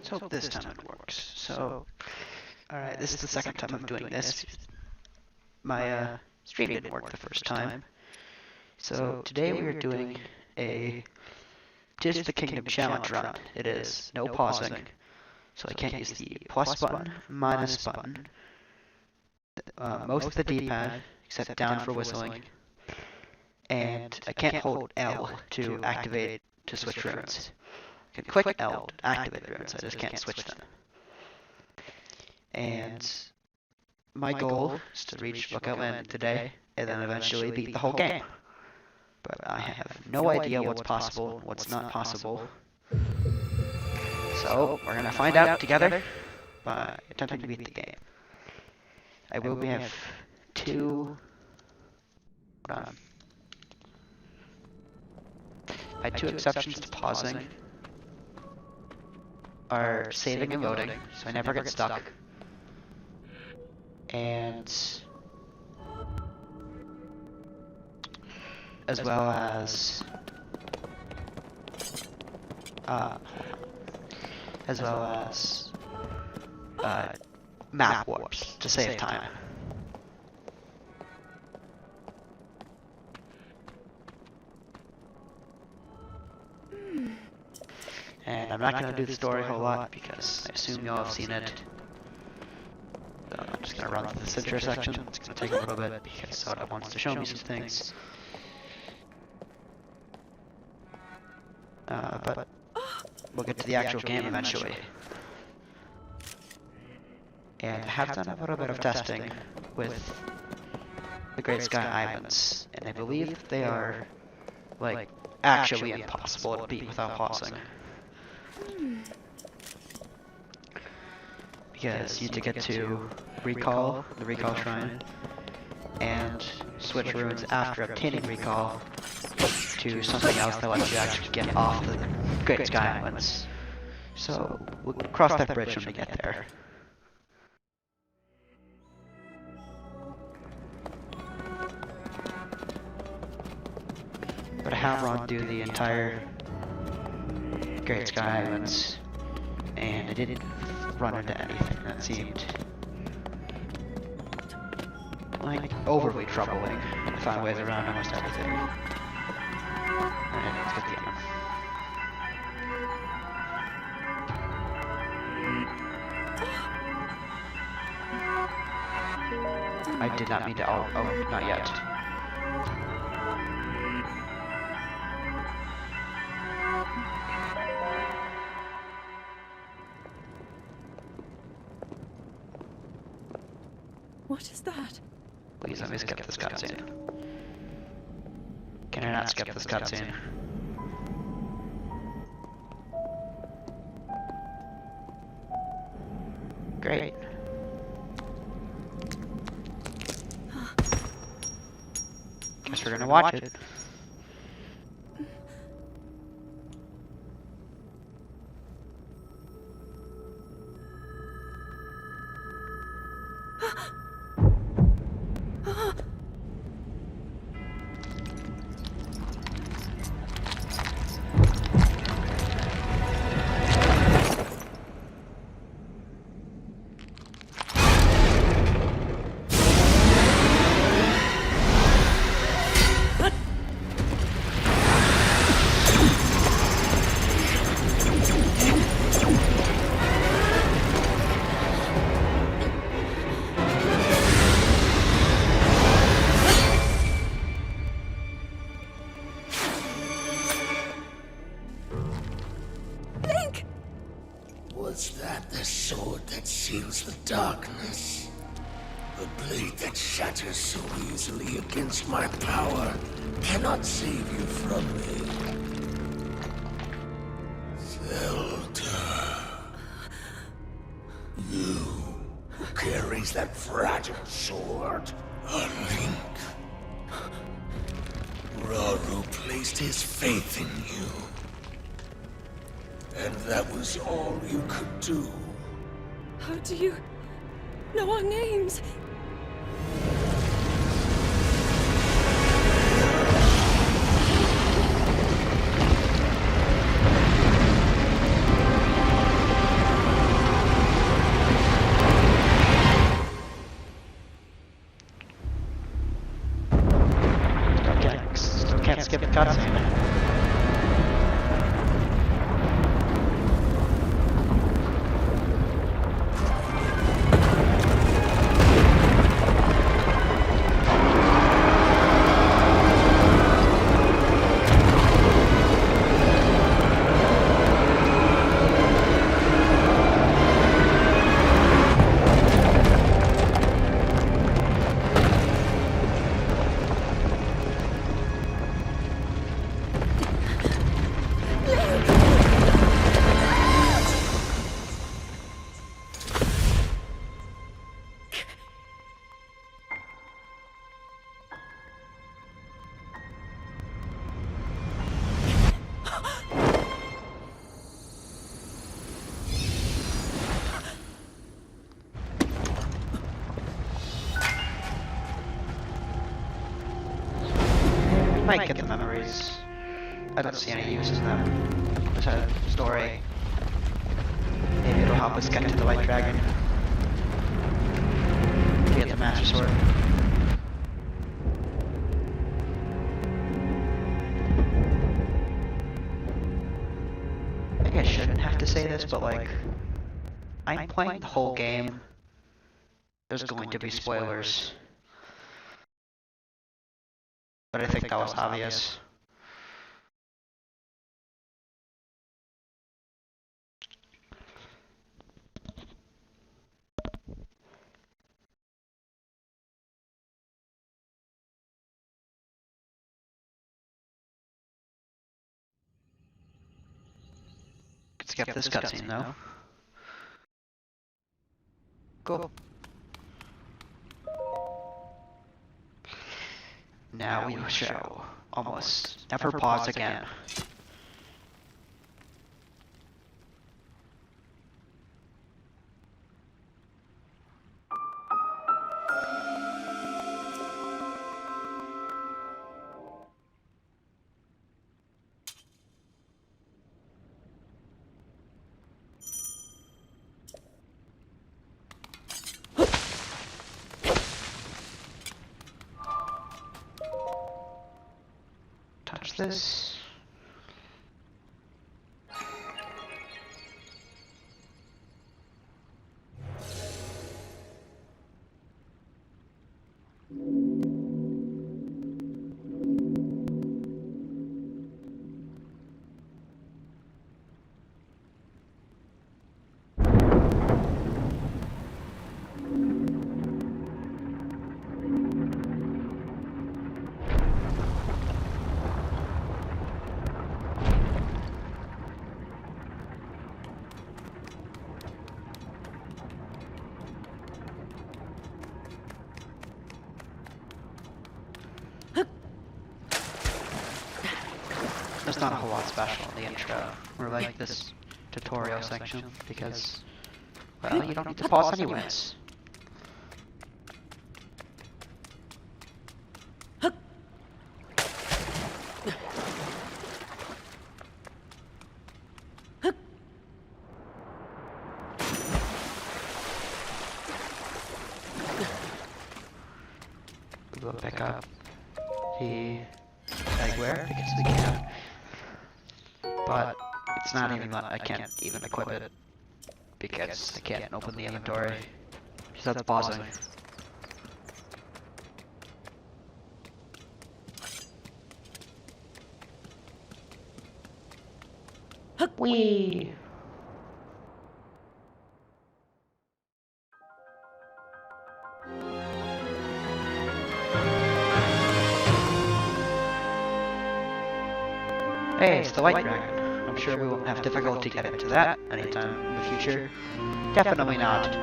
hope this time it works. So, alright, this is the second time I'm doing this. My stream didn't work the first time. So, today we are doing a Tears of the Kingdom challenge run. It is no pausing. So I can't use the plus button, minus button, most of the D-pad, except down for whistling. And I can't hold L to activate, to switch runes. I can click L to activate runes, I just can't switch them. And my goal is to reach Lookout Landing today, and then eventually beat the whole game. But I have no idea what's possible, what's not possible. So, we're gonna find out together by attempting to beat the game. I will have two... Hold on. I had two exceptions to pausing. Are saving and loading, so I never get stuck. And... as well as... map warps to save time. And I'm not going to do the story a whole lot because I assume y'all have seen it. So I'm just going to run through this intro section. It's going to take a little bit because Soda wants to show me some things. But we'll get to the actual game eventually. And I have done a little bit of testing with the Great Sky Islands, and I believe they are, like, actually impossible to beat without pausing. Because you need to get to Recall, the Recall Shrine, and switch runes after obtaining Recall to something else that lets you actually get off the Great Sky Islands. So, we'll cross that bridge when we get there. But I have run through the entire Great Sky Islands, and I didn't run into anything that seemed like overly troubling. I found ways around almost everything. Alright, let's get the other. I did not mean to. Oh, not yet. What is that? Please let me skip this cutscene. Can I not skip this cutscene? Great. Guess we're gonna watch it. Was that the sword that seals the darkness? The blade that shatters so easily against my power cannot save you from me. Zelda. You who carries that fragile sword. A Link. Rauru placed his faith in you. And that was all you could do. How do you know our names? can't skip the cutscene. Might get the memories. I don't see any use in them. Just a story. Maybe it'll help us get to the White Dragon. To get the Master Sword. Maybe I shouldn't have to say this, but like, I'm playing the whole game. There's going to be spoilers. But I think that was obvious. Could skip this cutscene though. Cool. Now we shall almost never pause again. Touch this. There's not a whole lot special in the intro, or like this tutorial section, because, well, you don't need to pause anyways. We'll pick up the Eggware because we can. But it's not even, I can't even equip it because I can't open the inventory. So that's pausing. Whee! Hey, it's the White Dragon. I'm sure we won't have difficulty getting to that anytime in the future. Definitely not.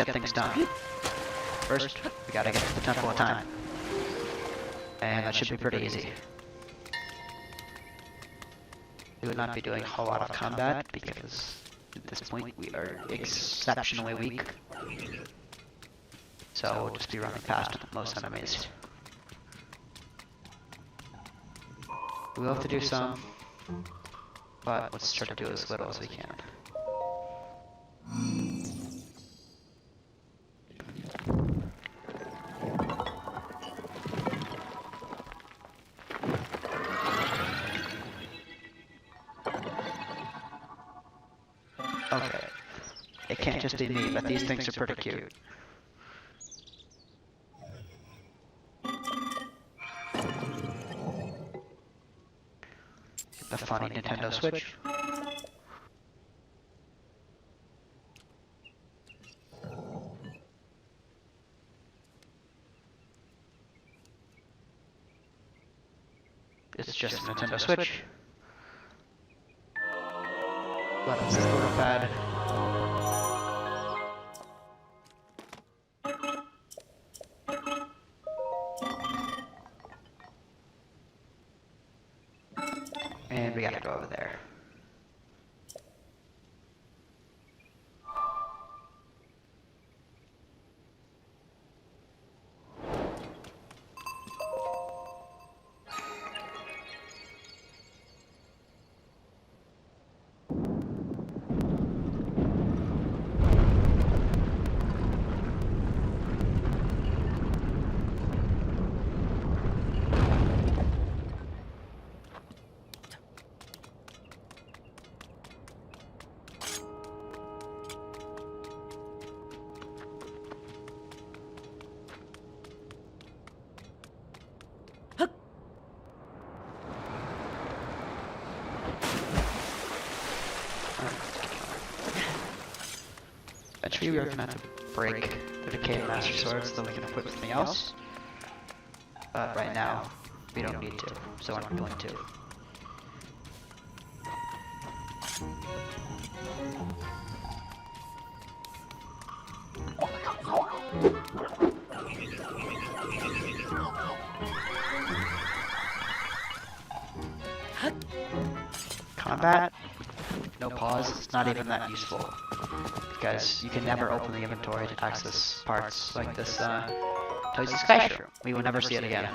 get things done. First, we gotta get to the Temple of Time. And that should be pretty easy. We would not be doing a whole lot of combat because at this point we are exceptionally weak. So we'll just be running past most enemies. We will have to do some, but let's try to do as little as we can. Okay. It can't just be me, but these things are pretty cute. The funny Nintendo Switch. It's just a Nintendo Switch. Buttons is a little bad. And we gotta go over there. Eventually we are gonna have to break the Decayed Master Sword so that we can equip something else. But right now, we don't need to, so I'm not going to. Combat? No pause, it's not even that useful. Because you can never open the inventory to access parts like this Toys of Sky Shroom. We will never see it again.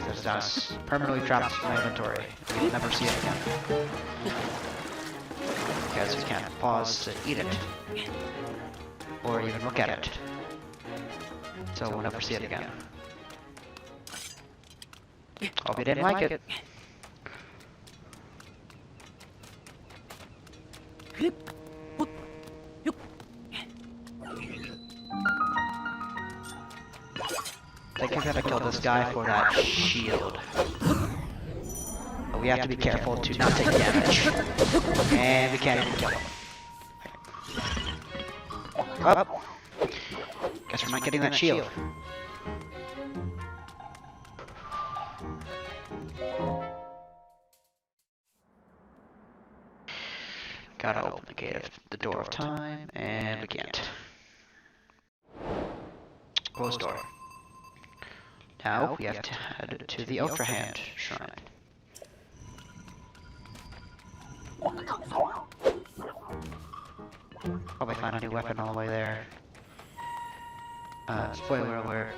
It's just permanently trapped in my inventory. We will never see it again. Because we can't pause to eat it. Or even look at it. So we'll never see it again. Hope you didn't like it. I think I gotta kill this guy for that shield. But we have to be careful to not take damage. And we can't even kill him. Oh. Guess we're not getting that shield. Gotta open the gate of the Door of Time, and we can't. Closed door. Now we have to head to the Ultrahand Shrine. Probably find a new weapon all the way there. Spoiler alert.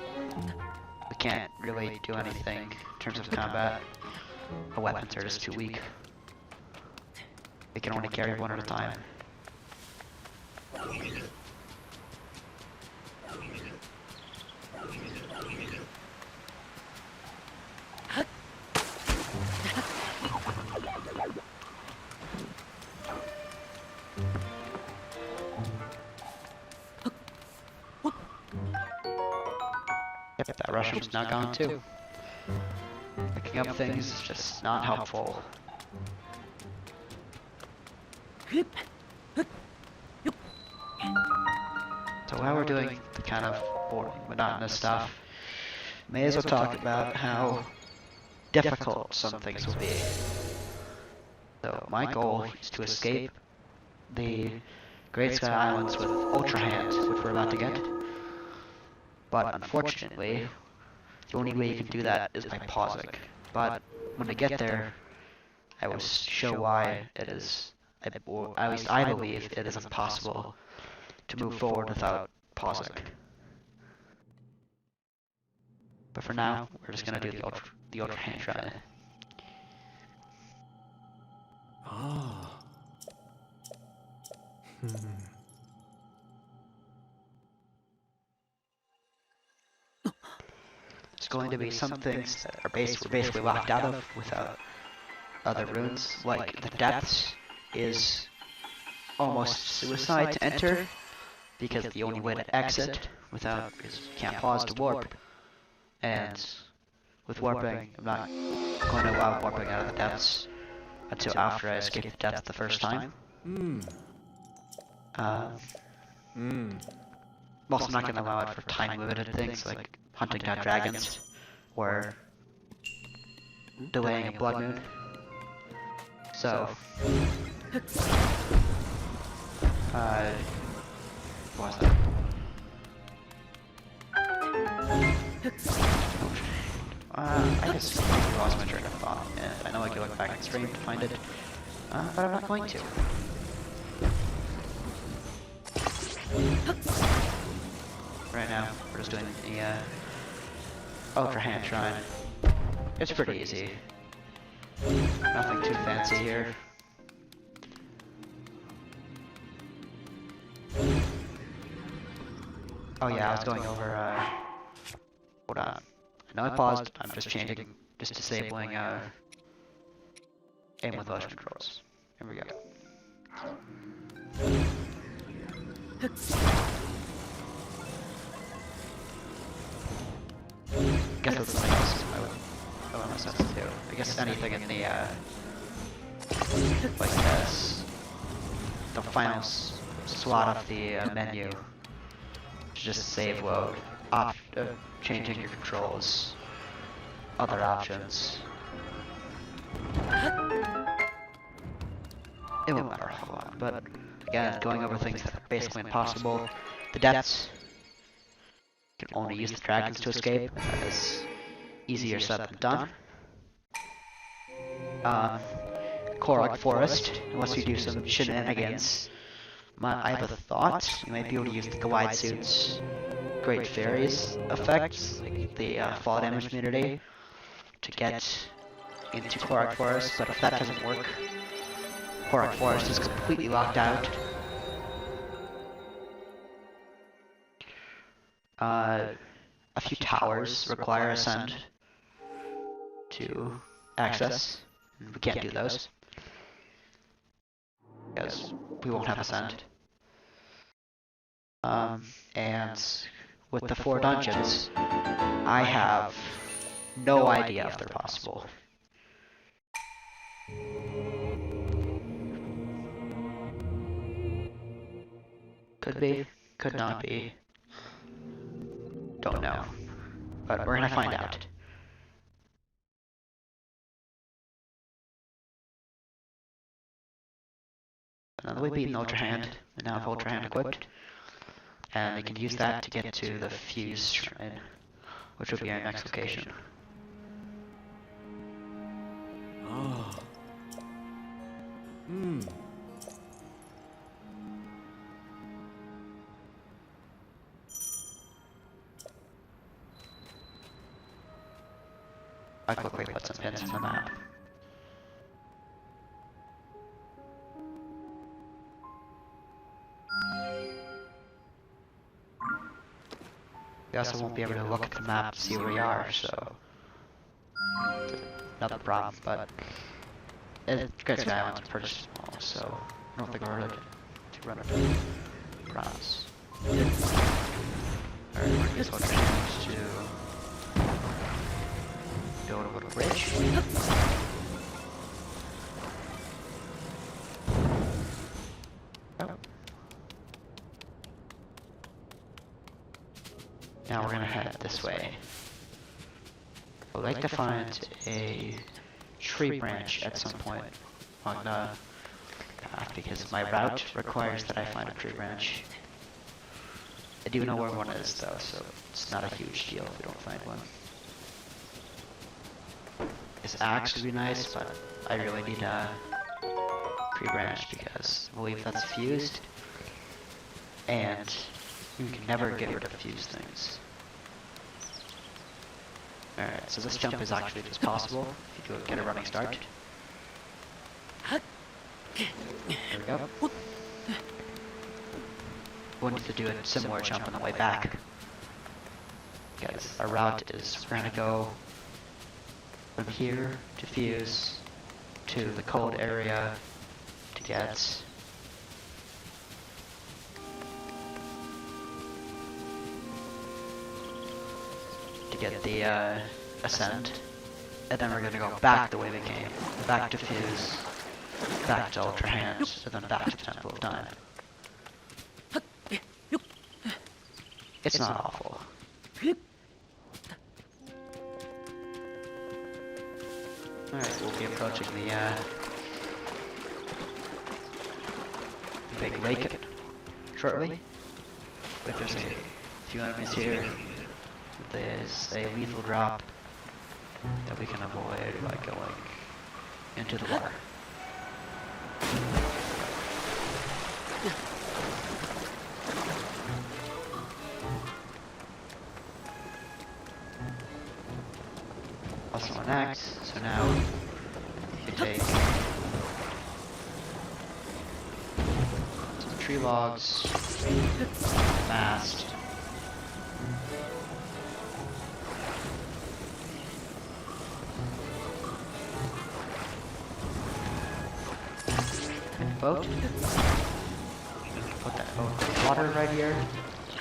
We can't really do anything in terms of combat. The weapons are just too weak. We can only carry one at a time. Yep, that Russian's now gone too. Picking up things is just not helpful. So while we're doing the kind of boring, monotonous stuff, may as well talk about how difficult some things will be. So my goal is to escape the Great Sky Islands with Ultra Hand, which we're about to get. But unfortunately, the only way you can do that is by pausing. But when I get there, I will show why it is, or at least I believe it is impossible to move forward without pausing. But for now, we're just gonna do the Ultra Hand try. Ah. It's going to be some things that are basically locked out of without other runes, like the depths is almost suicide to enter, because the only way to exit without is you can't pause to warp, and with warping, I'm not going to allow warping out of the depths until after I escape the depths the first time. Also, I'm not going to allow it for time-limited things like hunting down dragons or delaying a blood moon. So, what was that? I just lost my train of thought, and I know I could look back at the stream to find it, but I'm not going to. Right now, we're just doing the Ultra Hand Shrine. It's pretty easy. Nothing too fancy here. Oh yeah, I was going over, hold on. I know I paused, I'm just disabling, aim with motion controls. Here we go. I guess that's something else I want myself to do. I guess anything in the, like this, the final slot of the menu, just save load, changing your controls, other options. It won't matter a whole lot, but again, going over things that are basically impossible. The depths, you can only use the dragons to escape, and that is easier said than done. Korok Forest, unless you do some shenanigans. I have a thought, you might be able to use the glide suits, Great Fairies effects, like the fall damage immunity, to get into Korok Forest, but if that doesn't work, Korok Forest is completely locked out. A few towers require ascend to access. We can't do those because we won't have ascend. And with the 4 dungeons, I have no idea if they're possible. Could be, could not be. Don't know. But we're gonna find out. Now that we've beaten Ultra Hand, we now have Ultra Hand equipped. And we can use that to get to the Fuse Shrine, which will be our next location. Ah. I quickly put some pins on the map. We also won't be able to look at the map to see where we are, so it's another problem, but Great Sky Islands are pretty small, so I don't think we're ready to run into problems. Alright, we're gonna use what to build a little bridge. Now we're gonna head this way. I'd like to find a tree branch at some point on path because my route requires that I find a tree branch. I do know where one is though, so it's not a huge deal if we don't find one. This axe would be nice, but I really need a tree branch because I believe that's fused, and you can never get rid of fused things. Alright, so this jump is actually just possible if you get a running start. There we go. We'll need to do a similar jump on the way back. Because our route is we're gonna go from here to fuse to the cold area to get the ascent, and then we're gonna go back the way we came, back to fuse, back to Ultra Hand, and then back to the Temple of Time. It's not awful. Alright, we'll be approaching the big lake shortly. But there's a few enemies here. There's a lethal drop that we can avoid by going into the water. Also an axe, so now you take some tree logs, mast, boat. Put that boat in the water right here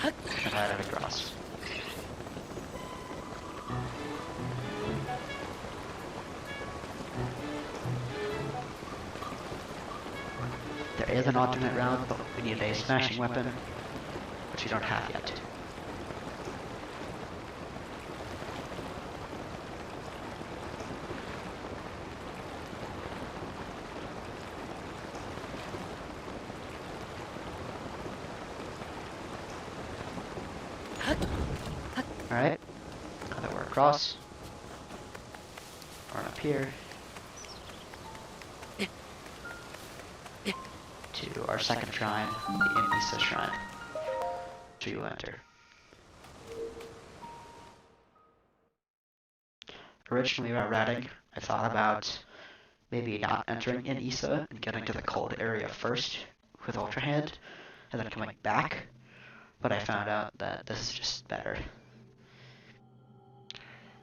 and ride it across. There is an alternate route, but we need a smashing weapon, which we don't have yet. Alright, now that we're across, run up here to our second shrine, the Inisa Shrine, which you enter. Originally while ratting, I thought about maybe not entering Inisa and getting to the cold area first with Ultra Hand, and then coming back, but I found out that this is just better.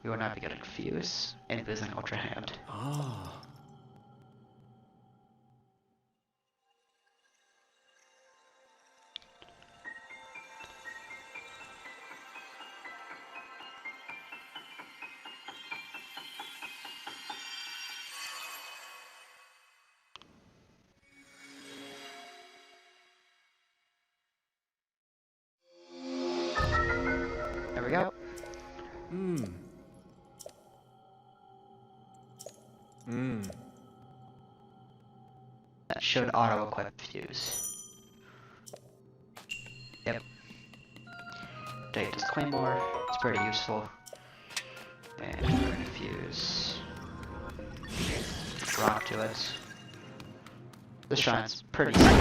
We will not be getting Fuse and losing Ultra Hand. Ah. There we go. That should auto-equip Fuse. Yep. Take this Claymore, it's pretty useful. And we're gonna fuse rock to it. This shrine's pretty simple.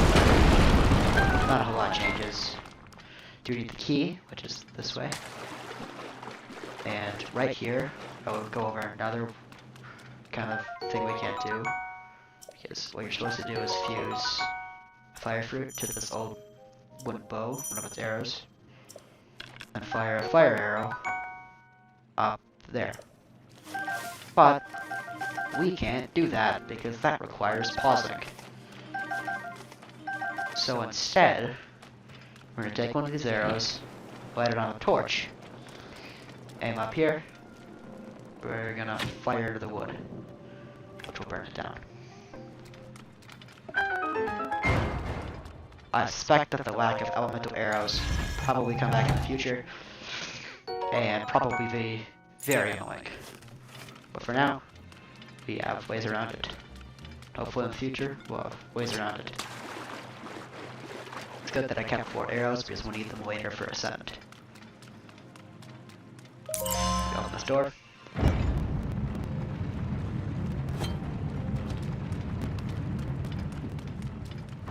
Not a whole lot changes. Do need the key, which is this way. And right here, I will go over another kind of thing we can't do. Because what you're supposed to do is fuse a fire fruit to this old wooden bow, one of its arrows, and fire a fire arrow up there. But we can't do that because that requires pausing. So instead, we're gonna take one of these arrows, light it on a torch, aim up here, we're gonna fire the wood, which will burn it down. I suspect that the lack of elemental arrows will probably come back in the future, and probably be very annoying. But for now, we have ways around it. hopefully in the future we'll have ways around it. It's good that I kept 4 arrows because we'll need them later for Ascend. Open this door.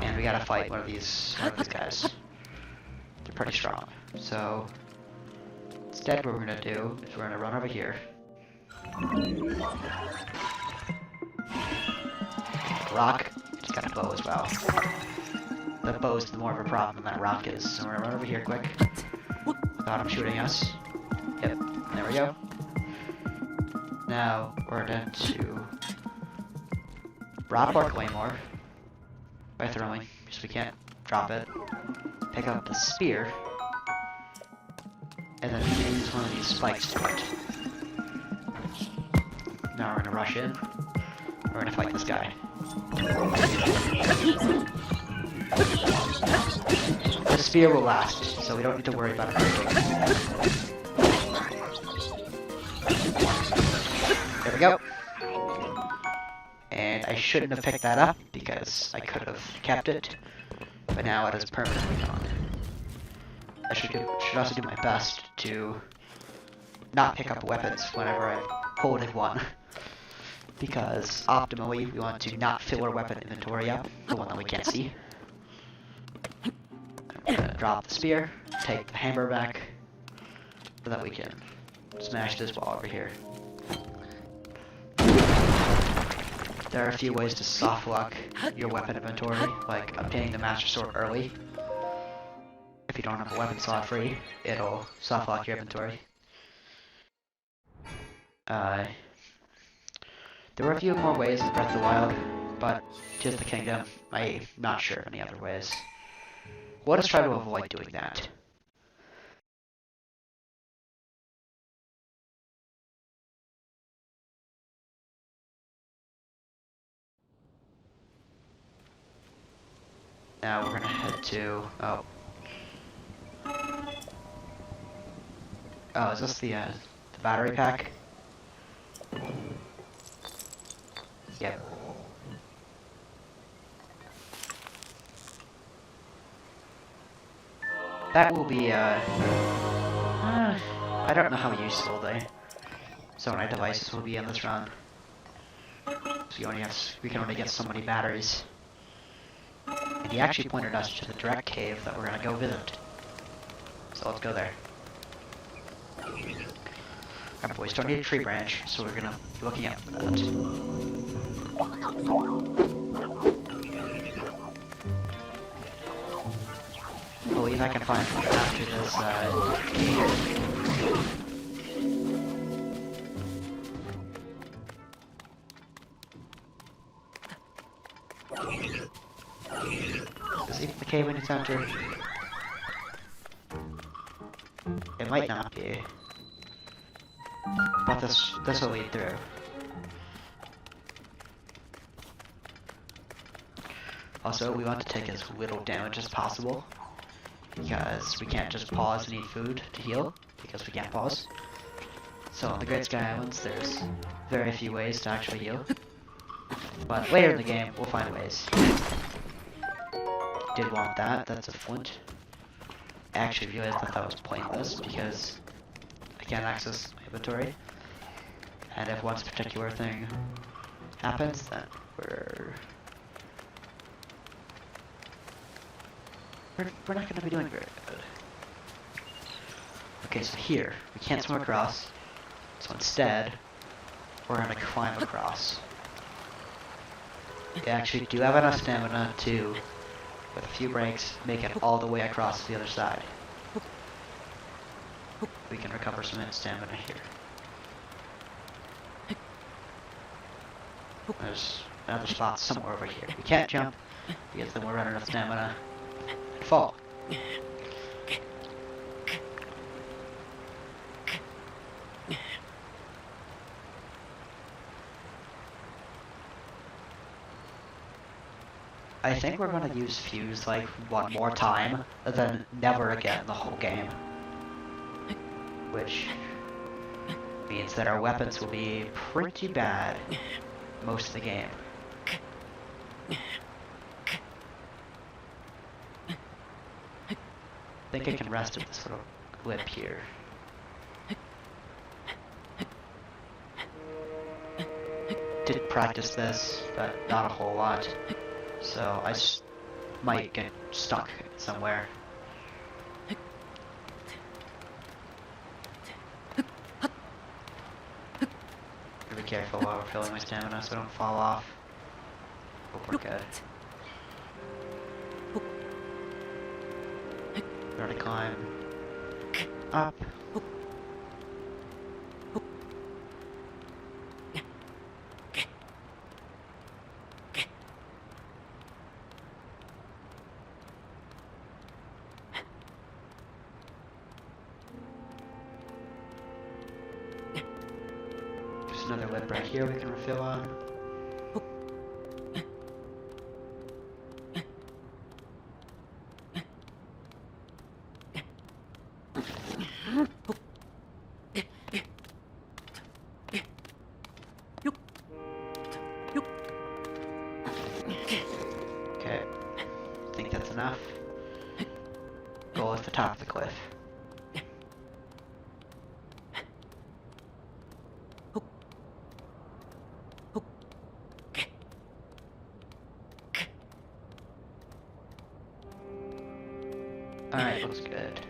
And we gotta fight one of these guys. They're pretty strong. So instead what we're gonna do is we're gonna run over here. Rock, just got a bow as well. The bow is more of a problem than that rock is. So we're gonna run over here quick. Without him shooting us. Yep, there we go. Now we're going to rob our claymore by throwing, because we can't drop it. Pick up the spear, and then use one of these spikes to it. Now we're gonna rush in. We're gonna fight this guy. The spear will last, so we don't need to worry about it breaking. There we go. And I shouldn't have picked that up because I could have kept it, but now it is permanently gone. I should also do my best to not pick up weapons whenever I'm holding one, because optimally we want to not fill our weapon inventory up, the one that we can't see. I'm gonna drop the spear, take the hammer back, so that we can smash this wall over here. There are a few ways to softlock your weapon inventory, like obtaining the Master Sword early. If you don't have a weapon slot free, it'll softlock your inventory. There were a few more ways in Breath of the Wild, but Tears of the Kingdom, I'm not sure of any other ways. Let us try to avoid doing that. Now we're gonna head to... Oh, is this the battery pack? Yep. That will be, I don't know how useful so many devices will be in this run. So we can only get so many batteries. And he actually pointed us to the direct cave that we're gonna go visit. So let's go there. Alright boys, don't need a tree branch, so we're gonna be looking out for that. I believe I can find one after this cave. Is it the cave in the center? It might not be. But this will lead through. Also, we want to take as little damage as possible, because we can't just pause and eat food to heal, because we can't pause. So on the Great Sky Islands, there's very few ways to actually heal. But later in the game, we'll find ways. Did want that, that's a flint. I actually realized that was pointless, because I can't access my inventory. And if one particular thing happens, then we're not going to be doing very good. Okay, so here, we can't swim across, so instead, we're going to climb across. We actually do have enough stamina to, with a few breaks, make it all the way across to the other side. We can recover some stamina here. There's another spot somewhere over here. We can't jump, because then we're running out of stamina and fall. I think we're gonna use Fuse like one more time, and then never again the whole game. Which means that our weapons will be pretty bad most of the game. I think I can rest at this little lip here. Did practice this, but not a whole lot. So I might get stuck somewhere. Be careful while refilling my stamina so I don't fall off. Hope we're good. We're gonna climb up. There's another lip right here we can refill on. Okay, I think that's enough. Goal is the top of the cliff. Alright, looks good.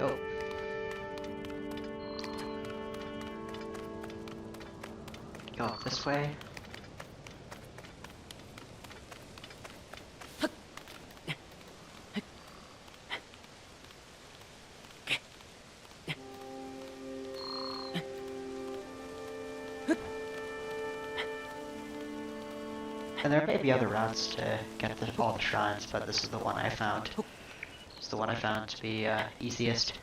Oh. Go this way. And there may be other routes to get to all the shrines, but this is the one I found. It's the one I found to be easiest.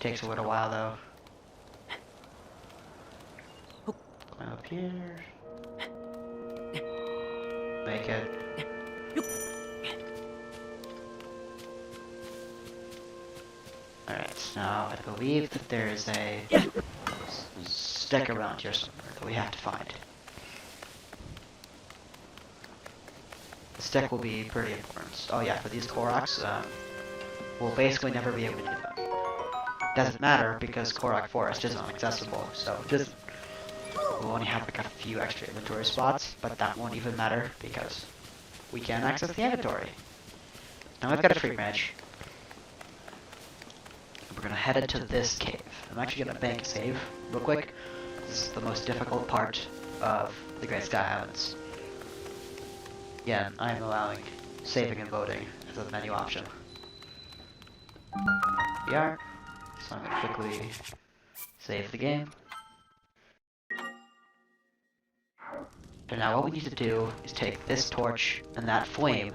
Takes a little while though. Climb up here. Make it. Alright, now I believe that there is a stick around here somewhere that we have to find. The stick will be pretty important. Oh yeah, for these Koroks, we'll basically never be able to do them. Doesn't matter because Korok Forest isn't accessible, so just we'll only have like a few extra inventory spots, but that won't even matter because we can't access the inventory. Now I've got a free branch. We're gonna head into this cave. I'm actually gonna bank a save real quick. This is the most difficult part of the Great Sky Islands. Again, I am allowing saving and voting as a menu option. We are. So I'm gonna quickly save the game. So now what we need to do is take this torch and that flame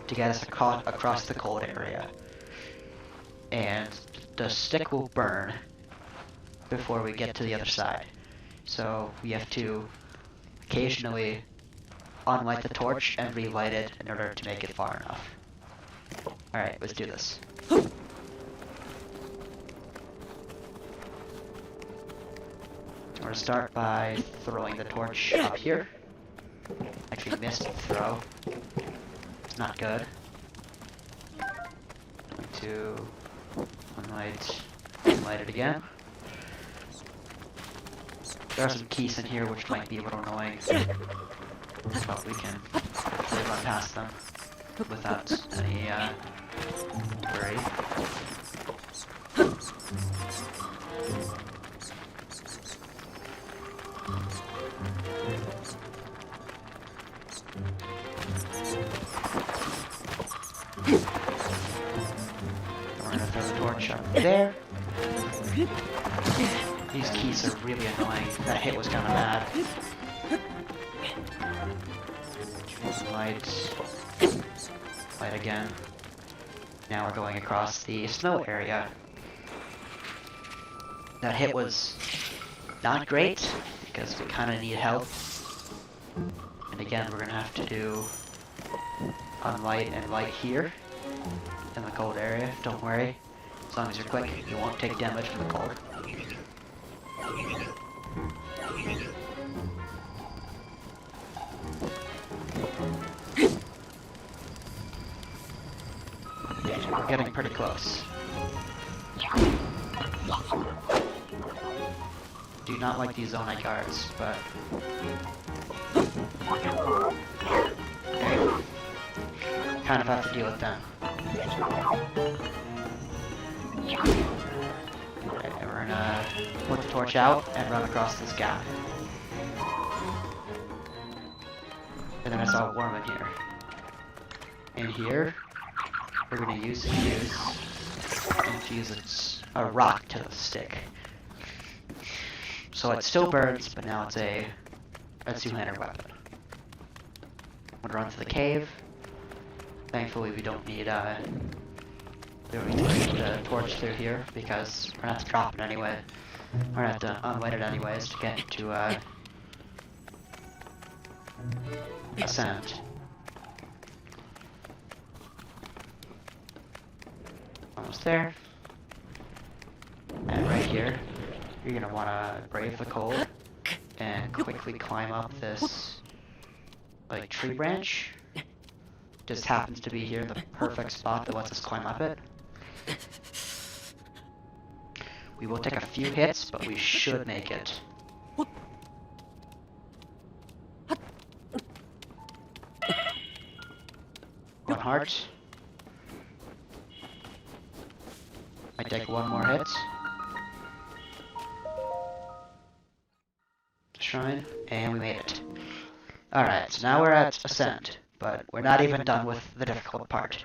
to get us across the cold area. And the stick will burn before we get to the other side. So we have to occasionally unlight the torch and relight it in order to make it far enough. Alright, let's do this. I'm gonna start by throwing the torch up here. Actually missed the throw. It's not good. Going to light it again. There are some keys in here which might be a little annoying, but we can hopefully run past them without any worry. We're gonna throw the torch up there. These keys are really annoying. That hit was kind of bad. Light again. Now we're going across the snow area. That hit was not great because we kind of need help. And again, we're gonna have to do unlight and light here in the cold area. Don't worry, as long as you're quick, you won't take damage from the cold. we're getting pretty close. Do not like these Zonai guards, but... Hey, kind of have to deal with them. Okay, and we're gonna put the torch out and run across this gap. And then I saw a worm in here. In here, we're gonna use a rock to the stick. So it still burns, but now it's a two-handed weapon. I'm gonna run to the cave. Thankfully, we don't need the torch through here because we're gonna have to drop it anyway. We're gonna have to unlight it anyways to get to ascend. Almost there. And right here, you're gonna wanna brave the cold and quickly climb up this like tree branch. Just happens to be here in the perfect spot that lets us climb up it. We will take a few hits, but we should make it. One heart. I take one more hit. Shrine, and we made it. Alright, so now we're at Ascend, but we're not even done with the difficult part.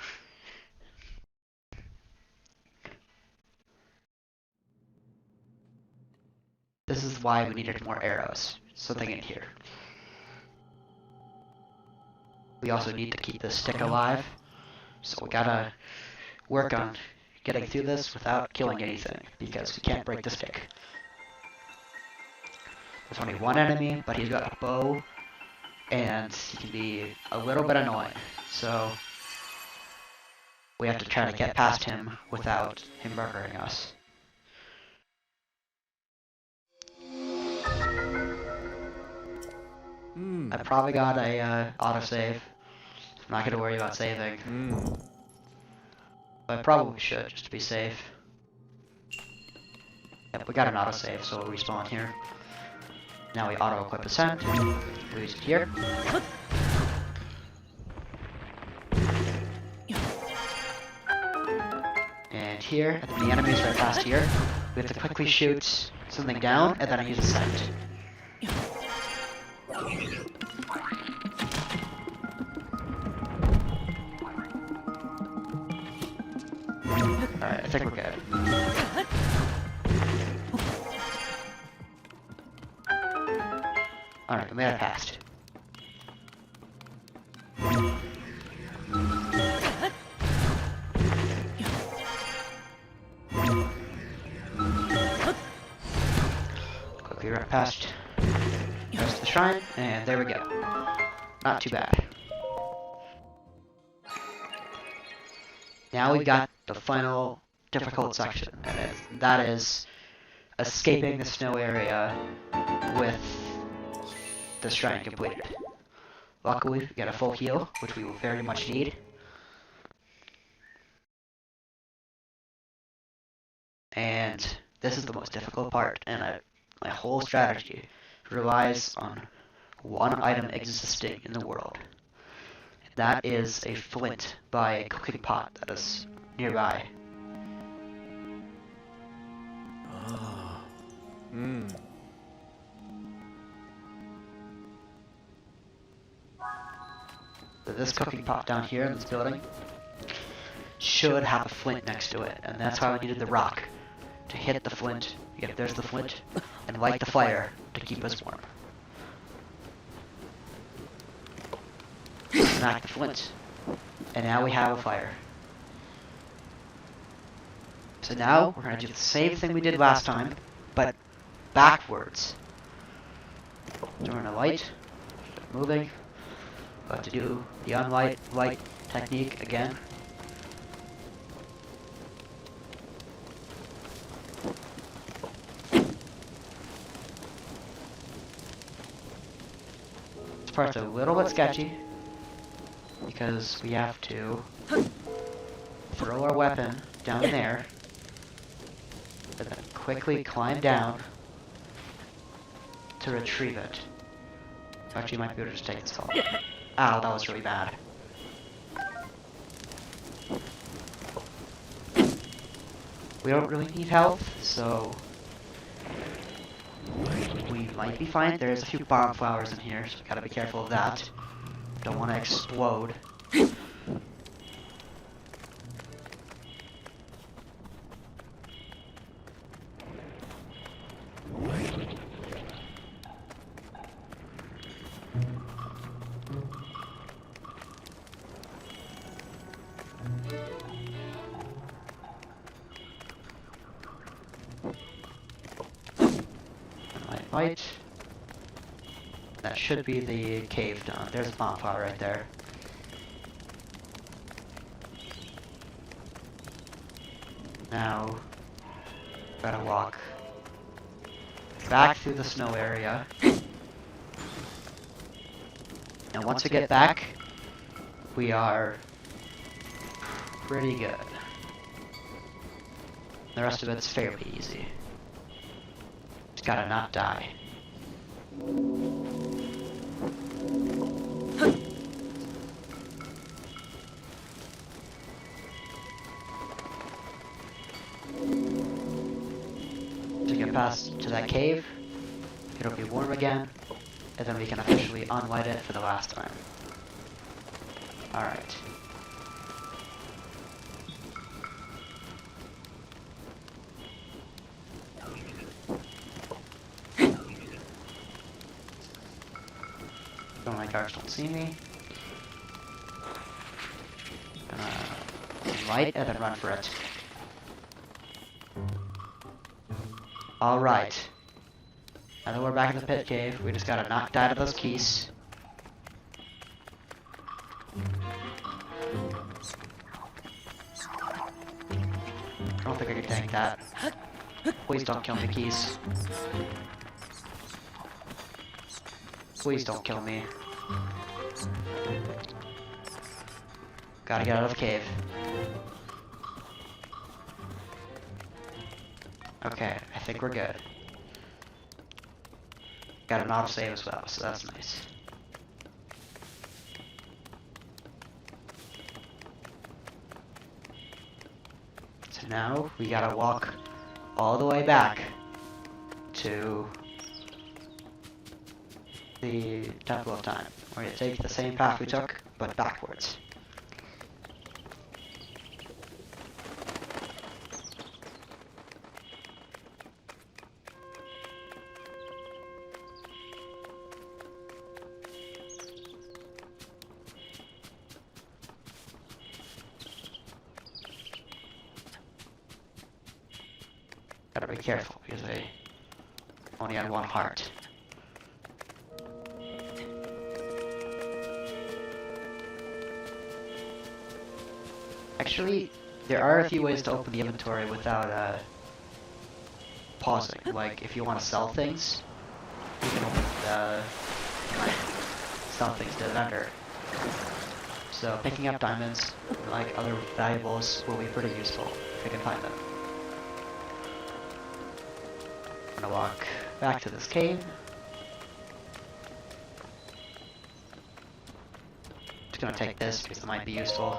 This is why we needed more arrows. Something in here. We also need to keep this stick alive, so we gotta work on getting through this without killing anything, because we can't break the stick. There's only one enemy, but he's got a bow, and he can be a little bit annoying, so we have to try to get past him without him murdering us. I probably got a autosave. I'm not gonna worry about saving. But I probably should, just to be safe. Yep, we got an autosave, so we'll respawn here. Now we auto-equip Ascend. We use it here. And here, and then the enemies right past here, we have to quickly shoot something down, and then I use Ascend. Alright, I think we're good. Alright, we made it past. Quickly run past the rest of the shrine, and there we go. Not too bad. Now we got the final difficult section, and that is escaping the snow area with the shrine completed. Luckily, we got a full heal, which we will very much need. And this is the most difficult part, and my whole strategy relies on one item existing in the world. And that is a flint by a cooking pot that is nearby. So this cooking pot down here in this building should have a flint next to it, and that's why we needed the rock to hit the flint. Yep, there's the flint, and light the fire to keep us warm. Smack the flint, and now we have a fire. So now we're gonna do the same thing we did last time, but backwards. So we're gonna light, moving. We'll have to do the unlight light technique again. This part's a little bit sketchy because we have to throw throw our weapon down there, and then quickly climb down to retrieve it. Actually, you might be able to just take this fall. Ow, that was really bad. We don't really need health, so we might be fine. There's a few bomb flowers in here, so we gotta be careful of that. Don't want to explode. Light. That should be the cave done. There's a bonfire right there. Now, gotta walk back through the snow area. And once we get back, we are pretty good. The rest of it's fairly easy. Just gotta not die. To get past to that cave, it'll be warm again, and then we can officially unlight it for the last time. Alright. My guards don't see me. Gonna light and then run for it. Alright. Now that we're back in the pit cave, we just gotta knock out of those keys. I don't think I can tank that. Please don't kill me, keys. Please don't kill me. Gotta get out of the cave. Okay, I think we're good. Got an autosave as well, so that's nice. So now we gotta walk all the way back to the Temple of Time. We're gonna take the same path we took, but backwards. Gotta be careful because I only had one heart. Actually, there are a few ways to open the inventory without pausing. Like, if you want to sell things, you can open sell things to the vendor. So picking up diamonds, like other valuables, will be pretty useful if you can find them. I'm gonna walk back to this cave. Just gonna take this because it might be useful.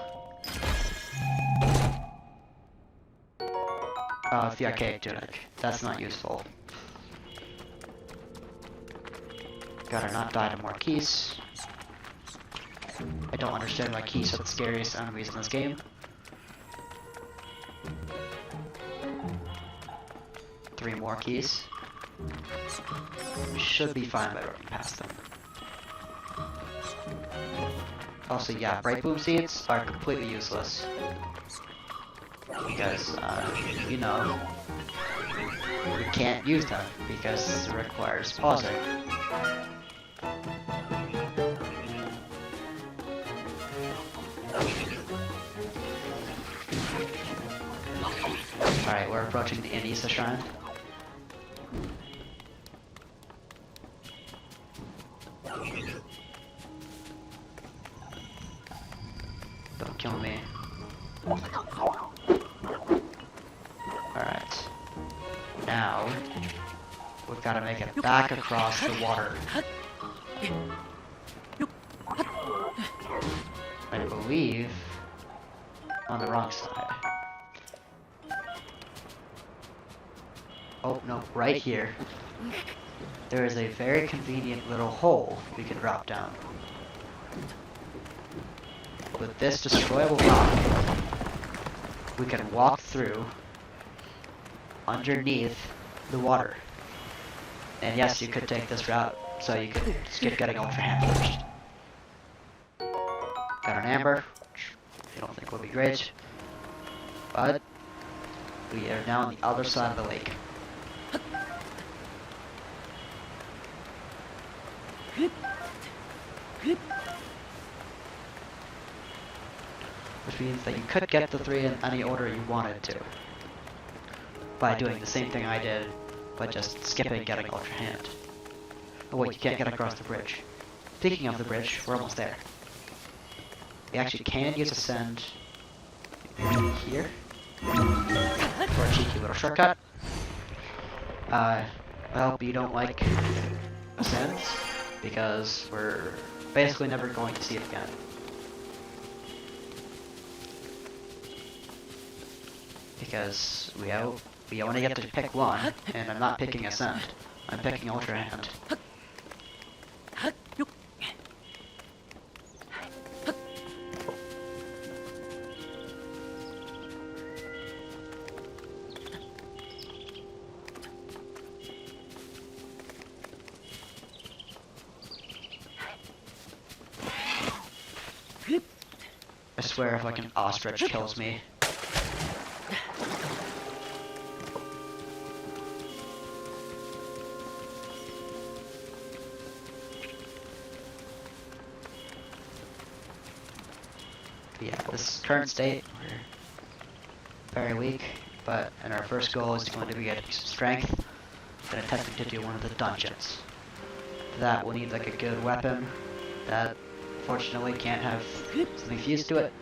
Oh, it's the archaic tunic. That's not useful. Gotta not die to more keys. I don't understand why keys are the scariest enemies in this game. Three more keys. We should be fine by running past them. Also, yeah, bright boom seeds are completely useless. Because, you know, we can't use them because it requires pausing. Alright, we're approaching the Anissa Shrine. Don't kill me. now we've got to make it back across the water. I believe on the wrong side. Oh no, right here. There is a very convenient little hole we can drop down. With this destroyable rock, we can walk through underneath the water. And yes, you could take this route, so you could skip getting Ultra Hand first. Got an amber, which I don't think would be great, but we are now on the other side of the lake. Which means that you could get the 3 in any order you wanted to, by doing the same thing I did, but just skipping getting Ultra Hand. Oh wait, you can't get across the bridge. Speaking of the bridge, we're almost there. We actually can use Ascend here for a cheeky little shortcut. I hope you don't like Ascends, because we're basically never going to see it again. Because we only get to pick one, and I'm not picking Ascend. I'm picking Ultra Hand. I swear if like an ostrich kills me. Yeah, this current state, we're very weak, but and our first goal is going to be getting some strength and attempting to do one of the dungeons. For that, we'll need like a good weapon that fortunately can't have something fused to it.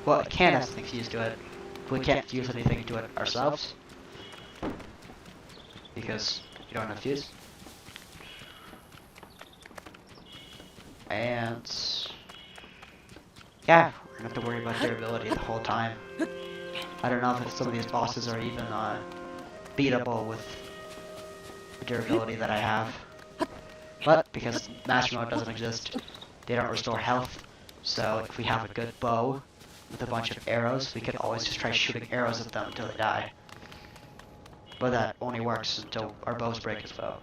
Well, it can have something fused to it, but we can't fuse anything to it ourselves because we don't have fuse. And yeah, we're gonna have to worry about durability the whole time. I don't know if some of these bosses are even beatable with the durability that I have. But because Master Mode doesn't exist, they don't restore health. So if we have a good bow with a bunch of arrows, we can always just try shooting arrows at them until they die. But that only works until our bows break as well.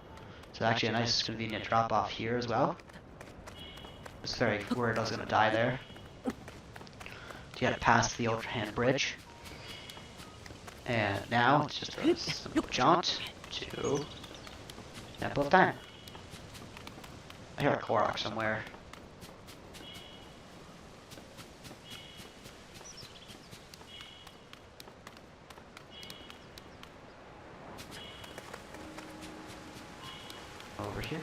So actually a nice convenient drop off here as well. I was very worried I was gonna die there. You gotta pass the Ultra Hand bridge. And now it's just a simple jaunt to Temple of Time. I hear a Korok somewhere. Over here.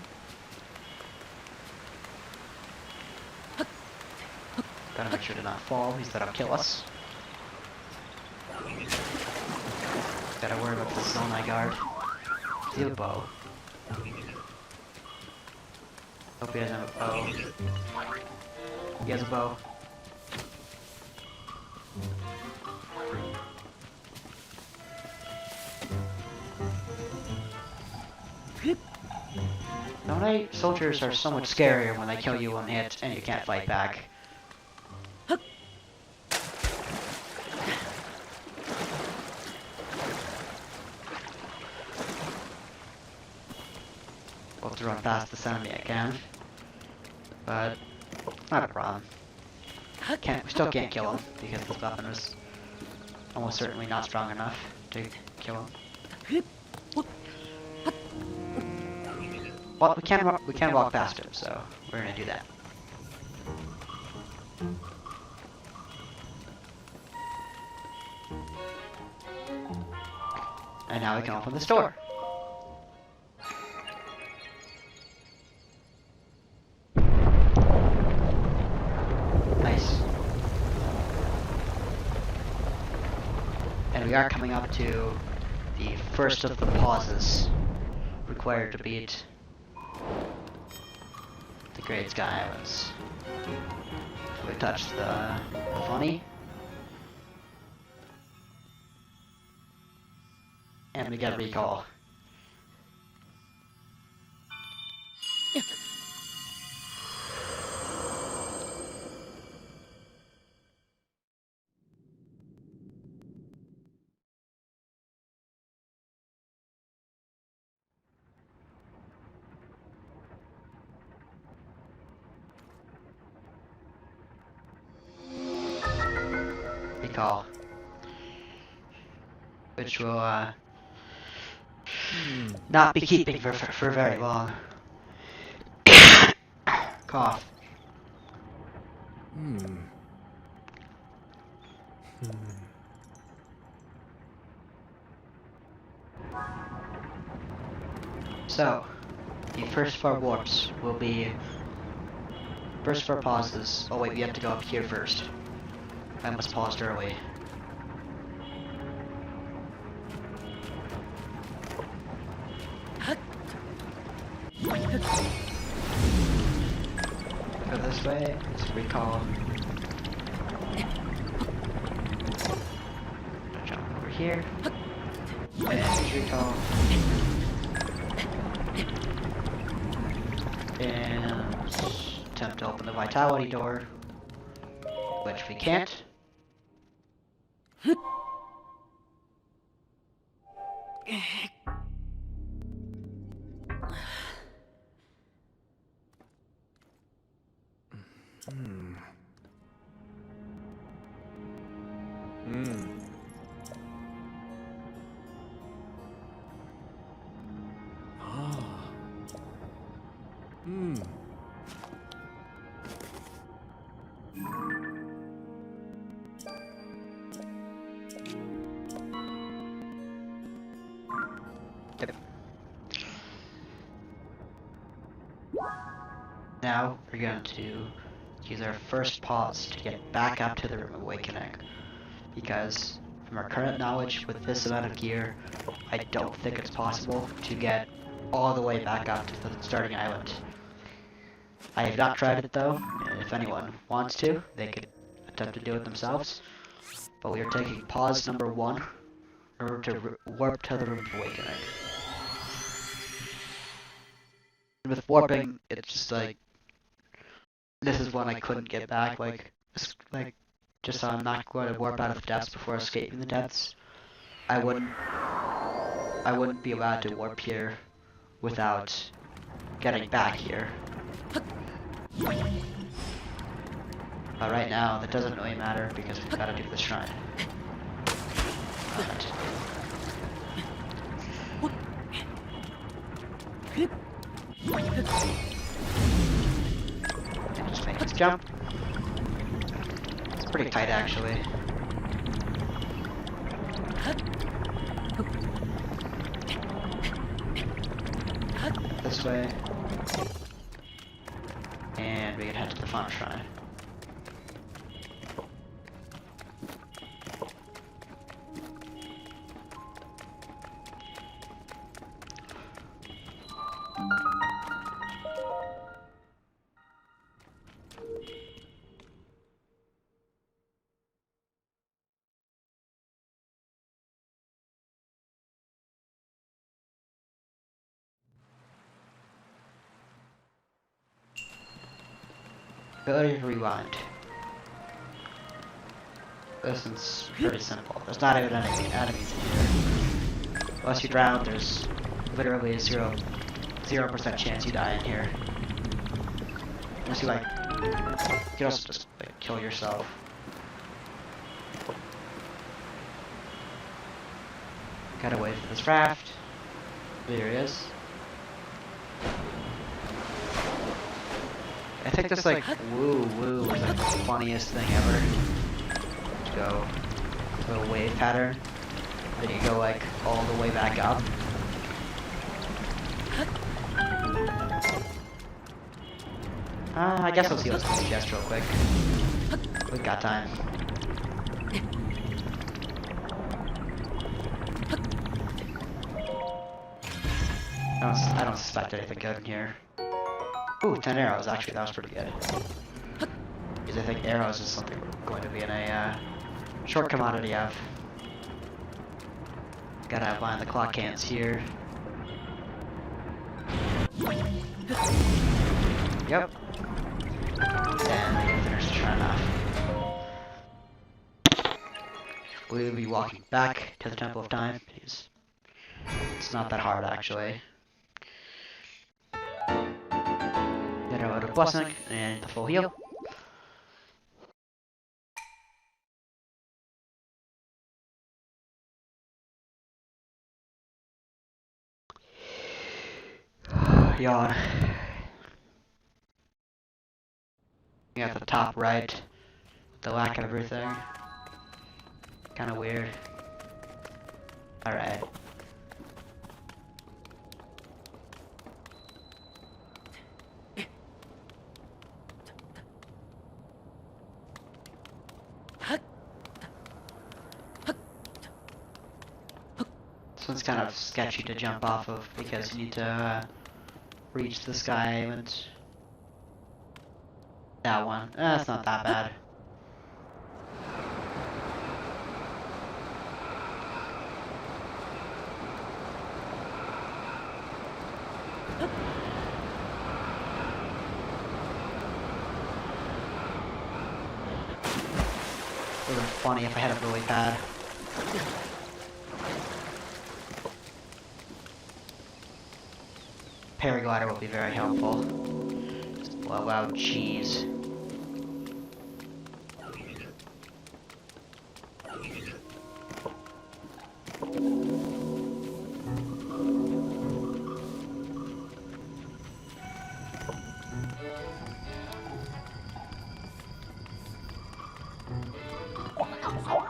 Gotta make sure to not fall, he's gonna kill us. Gotta worry about the Zonai guard. Does he have a bow? Hope he doesn't have a bow. He has a bow. Zonai soldiers are so much scarier when they kill you one hit and you can't fight back. Well, to run past this enemy I can, but not a problem. We still can't kill him because this weapon is almost certainly not strong enough to kill him. Well, we can walk past him, so we're gonna do that. And now we can open this door. Nice. And we are coming up to the first of the pauses required to beat the Great Sky Islands. We touched the funny. And we get a recall. Recall. Which will, not be keeping for very long. Cough. So, the first 4 warps will be... First 4 pauses. Oh wait, we have to go up here first. I almost paused early. Go this way, let's recall. Jump over here. And recall. And attempt to open the vitality door. Which we can't. Now we're going to use our first pause to get back up to the Room of Awakening, because from our current knowledge with this amount of gear, I don't think it's possible to get all the way back up to the starting island. I have not tried it though, and if anyone wants to, they could attempt to do it themselves, but we are taking pause number 1 in order to warp to the Room of Awakening. And with warping, it's just like, this is one I couldn't get back, just so I'm not going to warp out of the depths before escaping the depths. I wouldn't be allowed to warp here without getting back here. But right now, that doesn't really matter because we've got to do the shrine. Right. And just make this jump. It's pretty tight actually. This way. And we can head to the Fauna Shrine. Ability to rewind. This one's pretty simple. There's not even any enemies in here. Unless you drown, there's literally a 0% chance you die in here. Unless you you can also just kill yourself. Gotta wait for this raft. There he is. I think this woo is the funniest thing ever. To go to a wave pattern. Then you go all the way back up. I guess I'll see what's going to suggest real quick. We've got time. I don't suspect anything good in here. Ooh, 10 arrows, actually, that was pretty good. Because I think arrows is something we're going to be in a short commodity of. Gotta outline the clock cans here. Yep. And we finished sure enough. We will be walking back to the Temple of Time, because it's not that hard actually. Get out of blessing and the full heal. Yawn. At the top right, the lack of everything. Kinda weird. Alright. This one's kind of sketchy to jump off of because you need to reach the Sky Island. That one. It's not that bad. It would have been funny if I had a lily pad. Paraglider will be very helpful. Just blow out cheese.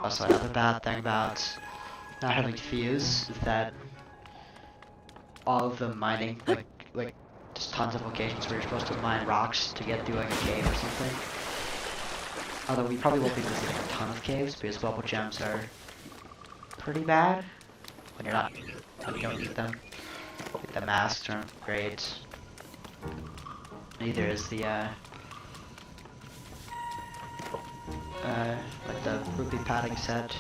Also, another bad thing about not having fuse is that all of the mining, like just tons of locations where you're supposed to mine rocks to get through like a cave or something. Although we probably won't be visiting a ton of caves because bubble gems are pretty bad when you don't need them. Like the masks aren't great. Neither is the like the rupee padding set.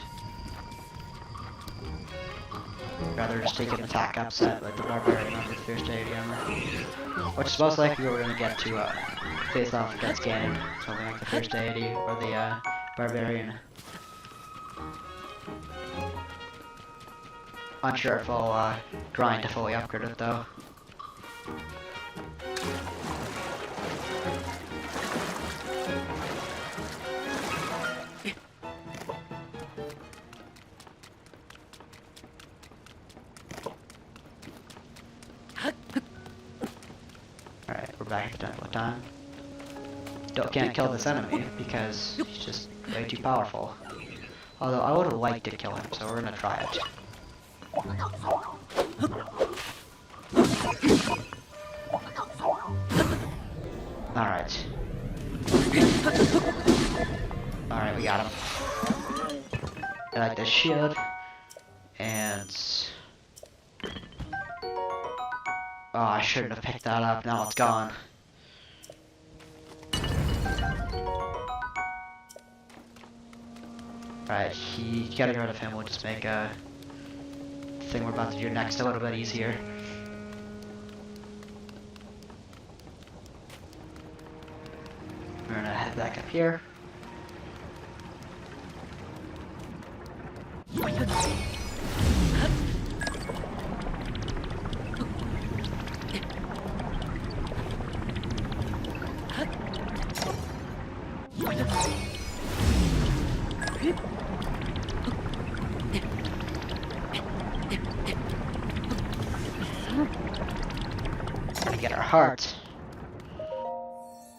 Rather just take an attack up set like the barbarian under the Fierce Stadium. Which is most likely we're gonna get to face off against Ganon. Something like the Fierce Deity or the barbarian. Unsure if I'll grind to fully upgrade it though. Alright, we're back at the Temple of Time. Can't kill this enemy because he's just way too powerful. Although I would have liked to kill him, so we're gonna try it. Alright. Alright, we got him. I like the shield. And... oh, I shouldn't have picked that up, now it's gone. Alright, getting rid of him will just make the thing we're about to do next a little bit easier. We're gonna head back up here. Gonna get our heart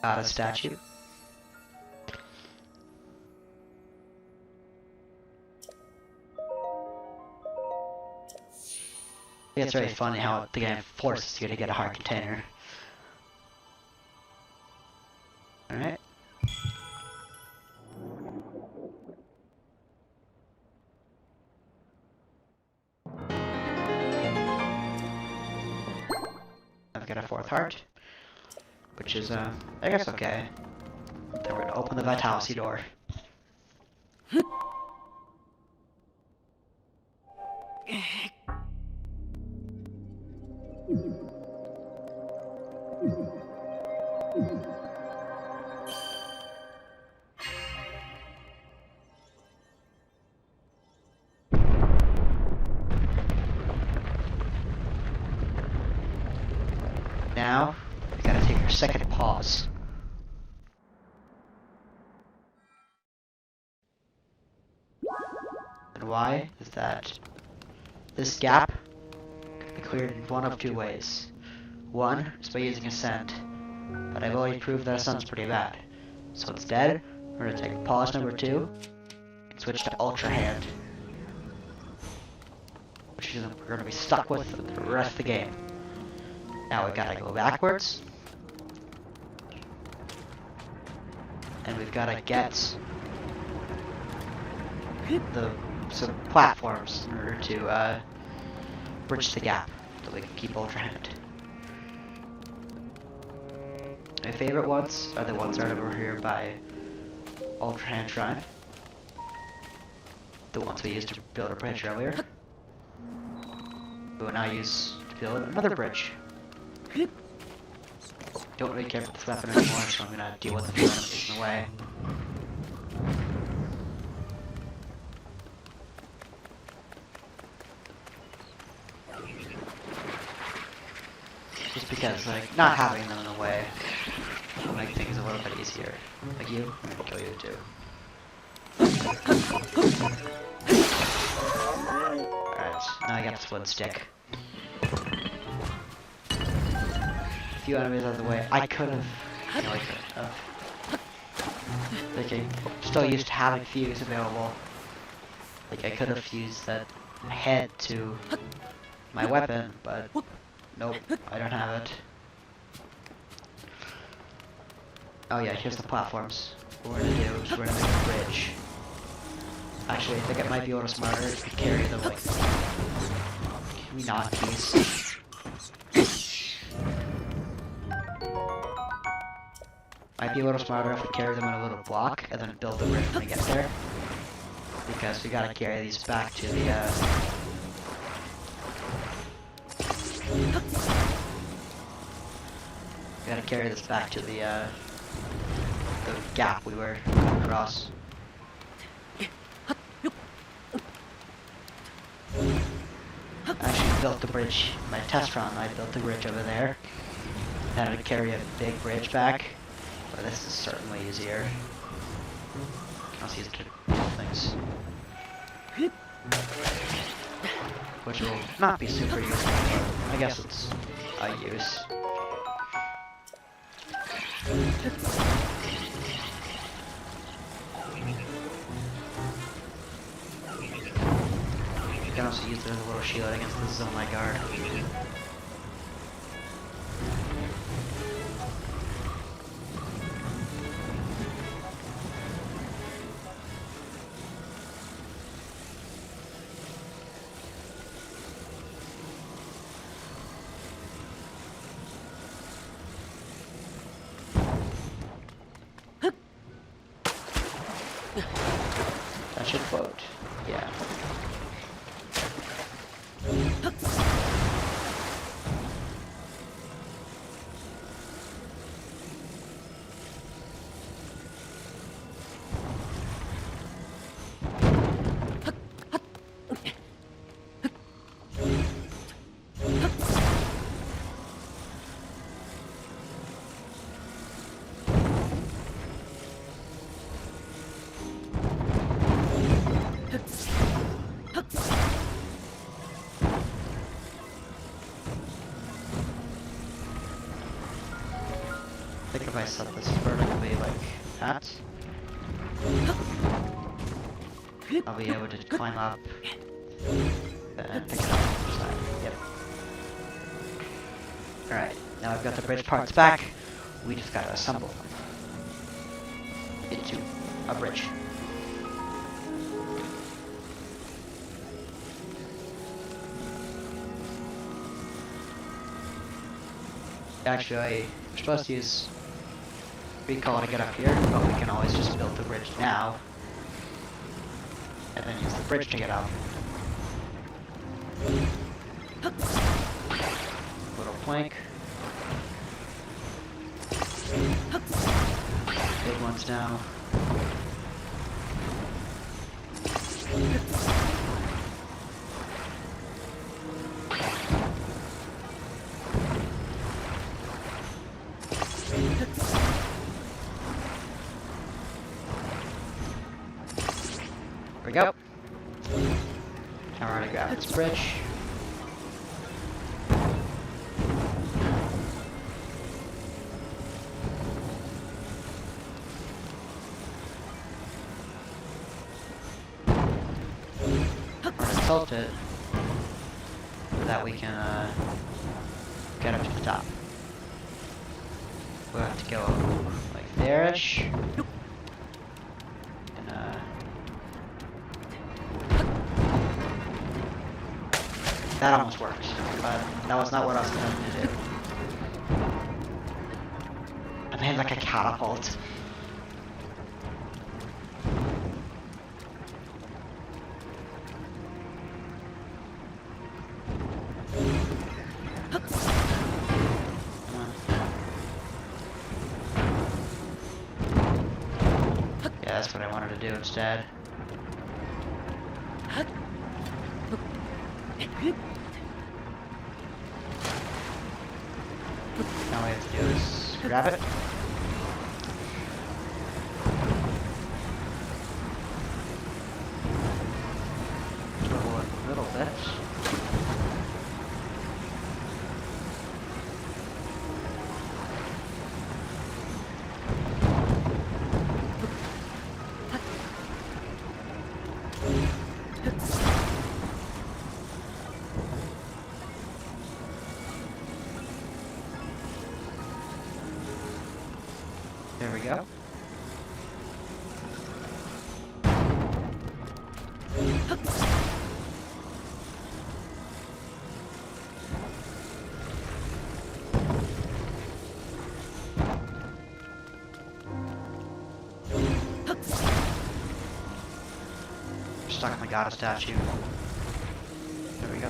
out of statue. Yeah, it's very funny how the game forces you to get a heart container. Alright. don't get a 4th heart, which is, I guess okay. Then we're gonna open the Vitality door. Now, we gotta take our second pause. And why is that this gap can be cleared in one of 2 ways. One is by using Ascend, but I've already proved that Ascend's pretty bad. So instead, we're gonna take pause number 2 and switch to Ultra Hand, which is we're gonna be stuck with for the rest of the game. Now we gotta go backwards, and we've gotta get some platforms in order to bridge the gap so we can keep Ultra Hand. My favorite ones are the ones right over here by Ultra Hand Shrine. The ones we used to build a bridge earlier. We will now use to build another bridge. Don't really care for this weapon anymore, so I'm gonna deal with the few enemies in the way. Just because, like, not having them in the way will make things a little bit easier. Like you, I'm gonna kill you too. Alright, now I got the split stick. A few enemies out of the way. I could have, like I'm still used to having fuse available. Like I could have fused that head to my weapon, but nope, I don't have it. Oh yeah, here's the platforms. What we're gonna do is we're gonna make a bridge. Actually, I think it might be a little smarter if we carry them like... Can we not, please? Might be a little smarter if we carry them in a little block and then build the bridge when we get there. Because we gotta carry these back to the, we gotta carry this back to the gap we were across. I actually built the bridge, my test run, I built the bridge over there. Then I'd carry a big bridge back, but this is certainly easier. I'll use it to kill things. Which will not be super useful, but I guess it's a use. You can also use it as a little shield against the zone like guard. That should float. Yeah. I think if I set this vertically like that, I'll be able to climb up and pick it up from the side. Yep. Alright, now I've got the bridge parts back. We just gotta assemble them into a bridge. Actually, we're supposed to use recall to get up here, but we can always just build the bridge now. And then use the bridge to get up. Little plank. Big ones now. There we go. Now we're gonna grab this bridge. We're gonna tilt it so that we can get up to the top. We'll have to go like there-ish. And that almost worked, but that was not what I was going to do. I made like a catapult. Yeah, that's what I wanted to do instead. Now all we have to do is grab it. Swivel it a little bit. There we go. Stuck on the god statue. There we go.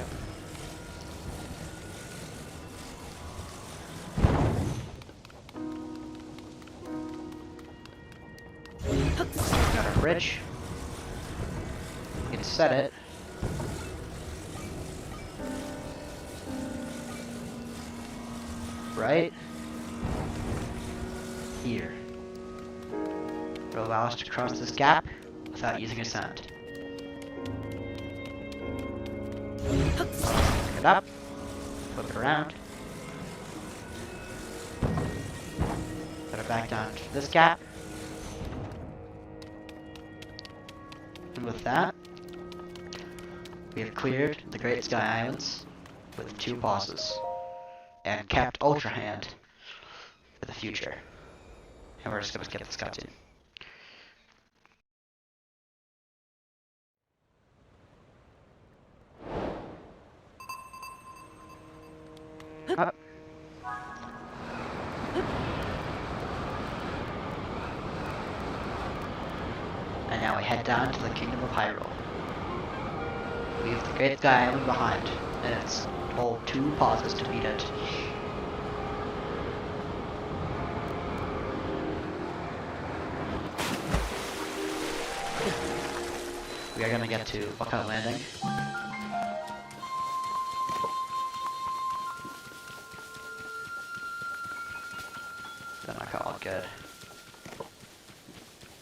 Got our bridge. We can set it. Right here. It'll allow us to cross this gap without using a sand. Pick it up, flip it around, put it back down to this gap. And with that, we have cleared the Great Sky Islands with 2 bosses, and kept Ultra Hand for the future. And we're just gonna skip this cutscene. Up. And now we head down to the Kingdom of Hyrule. Leave the Great Sky Island behind, and it's hold 2 pauses to beat it. We are gonna get to Buckeye Landing. Then I call it good.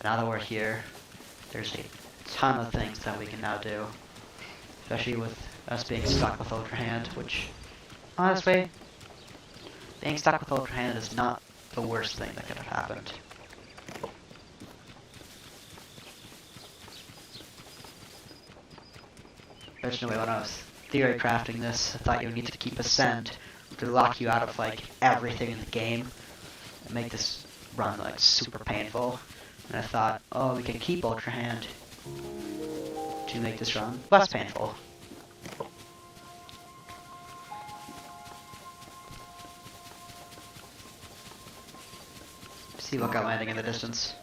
Now that we're here, there's a ton of things that we can now do. Especially with us being stuck with Ultra Hand, which, honestly, being stuck with Ultra Hand is not the worst thing that could have happened. Originally, when I was theory crafting this, I thought you would need to keep Ascend to lock you out of like everything in the game and make this run like super painful. And I thought, oh, we can keep Ultra Hand to make this run less painful. See lookout landing in the distance.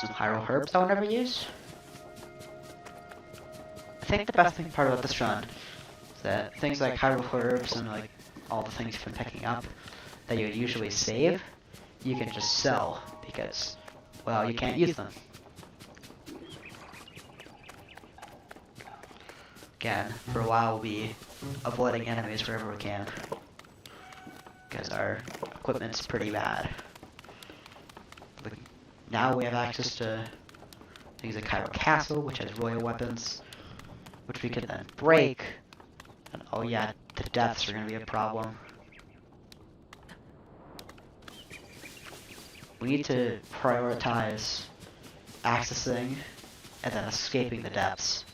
Some Hyrule herbs I will never use. I think the best thing part about this run is that things like Hyrule herbs and like all the things you've been picking up that you would usually save, you can just sell because, well, you can't use them. Again, for a while we'll be avoiding enemies wherever we can because our equipment's pretty bad. But now we have access to things like Hyrule Castle, which has royal weapons, which we can then break. And oh yeah, the deaths are going to be a problem. We need to prioritize accessing and then escaping the depths.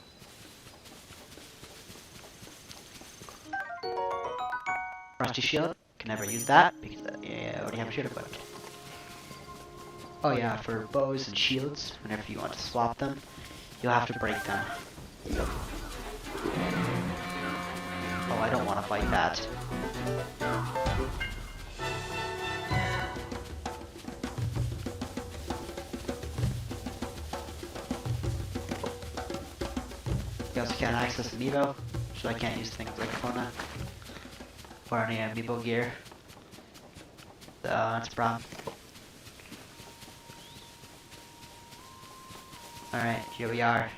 Rusty shield, can never use that because I already have a shield equipped. Oh yeah, for bows and shields, whenever you want to swap them, you'll have to break them. Oh, I don't want to fight that. You also can't access Amiibo, so I can't use things like Kona or any Amiibo gear. So that's a problem. Alright, here we are.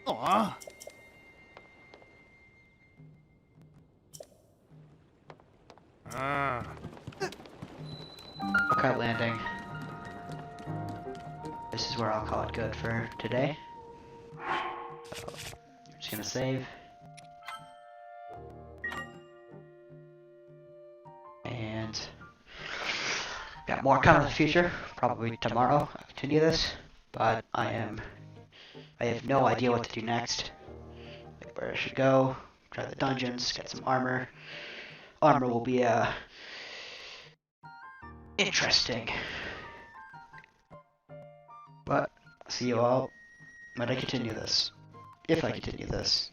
Aw. Lookout landing. This is where I'll call it good for today. So, I'm just gonna save. And got more coming in the future. Probably tomorrow I'll continue this. But I have no idea what to do next. Like where I should go, try the dungeons, get some armor. Armor will be interesting. But see you all when I continue this. If I continue this.